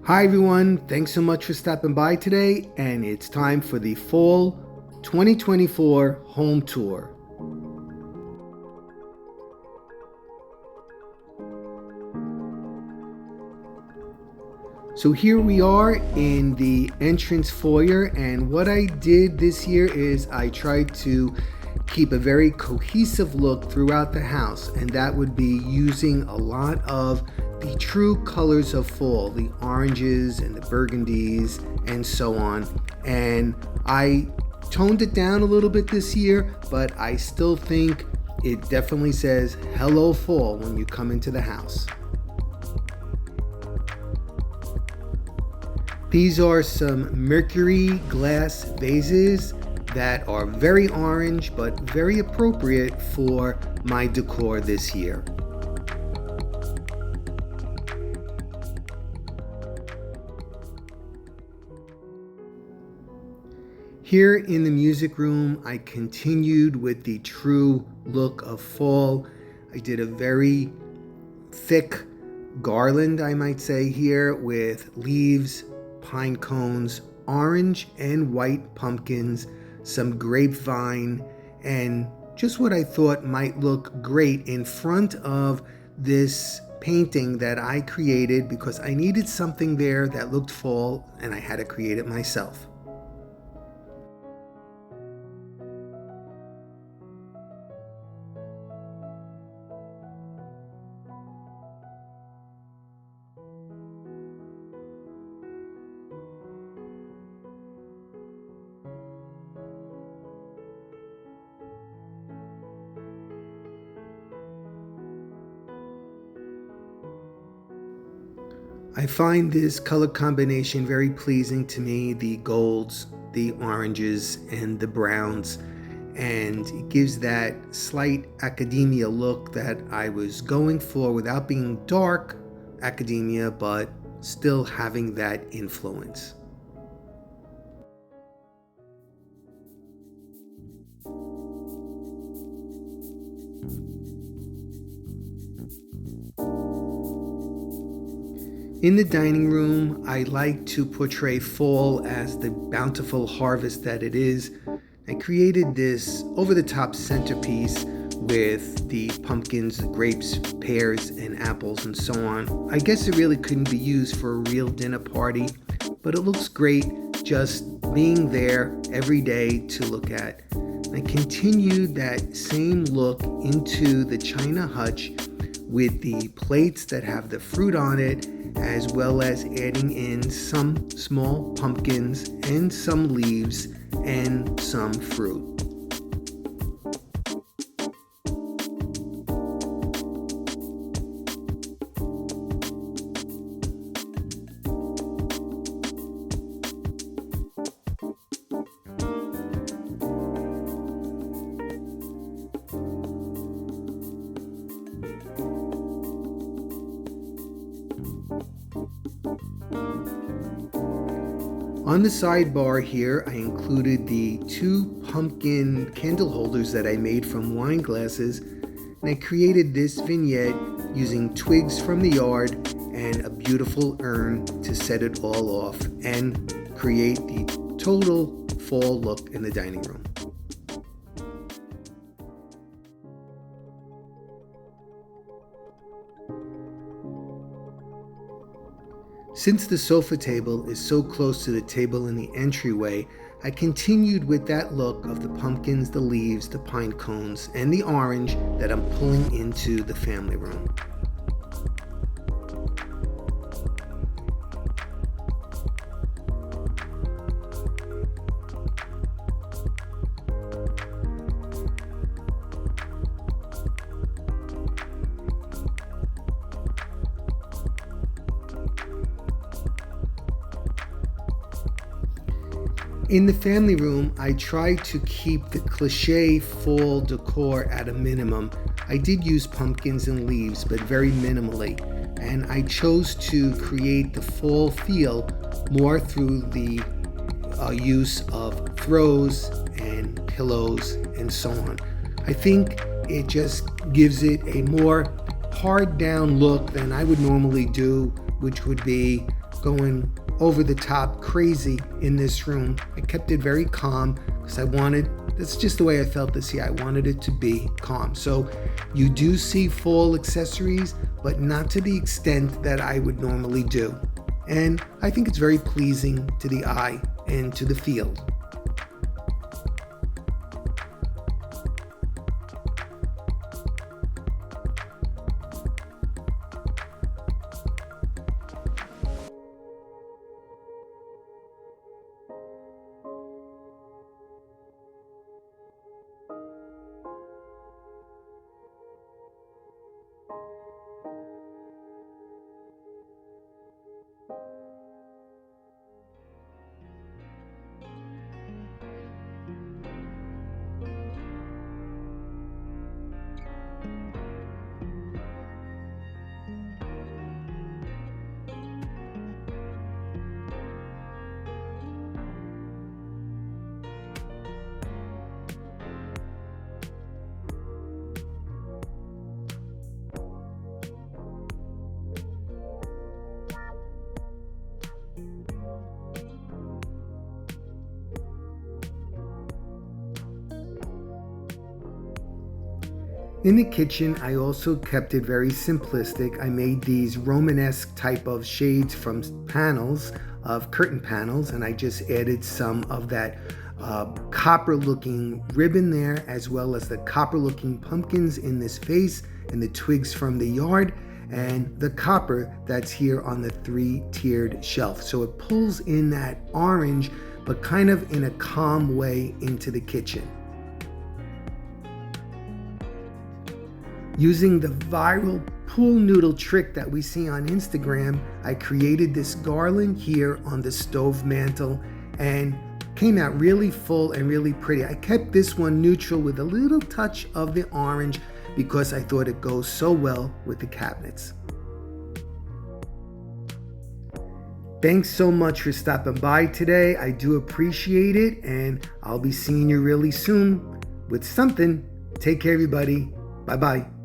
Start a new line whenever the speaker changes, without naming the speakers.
Hi everyone, thanks so much for stopping by today, and it's time for the Fall 2024 Home Tour. So here we are in the entrance foyer, and what I did this year is I tried to keep a very cohesive look throughout the house, and that would be using a lot of the true colors of fall, the oranges and the burgundies and so on. And I toned it down a little bit this year, but I still think it definitely says hello fall when you come into the house. These are some mercury glass vases that are very orange but very appropriate for my decor this year. Here in the music room, I continued with the true look of fall. I did a very thick garland, I might say here, with leaves, pine cones, orange and white pumpkins, some grapevine, and just what I thought might look great in front of this painting that I created because I needed something there that looked fall and I had to create it myself. I find this color combination very pleasing to me, the golds, the oranges, and the browns, and it gives that slight academia look that I was going for without being dark academia, but still having that influence. In the dining room, I like to portray fall as the bountiful harvest that it is. I created this over-the-top centerpiece with the pumpkins, grapes, pears, and apples, and so on. I guess it really couldn't be used for a real dinner party, but it looks great just being there every day to look at. I continued that same look into the china hutch with the plates that have the fruit on it, as well as adding in some small pumpkins and some leaves and some fruit. On the sidebar here, I included the 2 pumpkin candle holders that I made from wine glasses, and I created this vignette using twigs from the yard and a beautiful urn to set it all off and create the total fall look in the dining room. Since the sofa table is so close to the table in the entryway, I continued with that look of the pumpkins, the leaves, the pine cones, and the orange that I'm pulling into the family room. In the family room, I tried to keep the cliche fall decor at a minimum. I did use pumpkins and leaves, but very minimally, and I chose to create the fall feel more through the use of throws and pillows and so on. I think it just gives it a more hard down look than I would normally do, which would be going over the top crazy in this room. I kept it very calm because that's just the way I felt this year. I wanted it to be calm. So you do see fall accessories, but not to the extent that I would normally do. And I think it's very pleasing to the eye and to the field. In the kitchen, I also kept it very simplistic. I made these Romanesque type of shades from panels, of curtain panels, and I just added some of that copper looking ribbon there, as well as the copper looking pumpkins in this vase and the twigs from the yard and the copper that's here on the 3-tiered shelf. So it pulls in that orange, but kind of in a calm way into the kitchen. Using the viral pool noodle trick that we see on Instagram, I created this garland here on the stove mantle and came out really full and really pretty. I kept this one neutral with a little touch of the orange because I thought it goes so well with the cabinets. Thanks so much for stopping by today. I do appreciate it, and I'll be seeing you really soon with something. Take care, everybody. Bye-bye.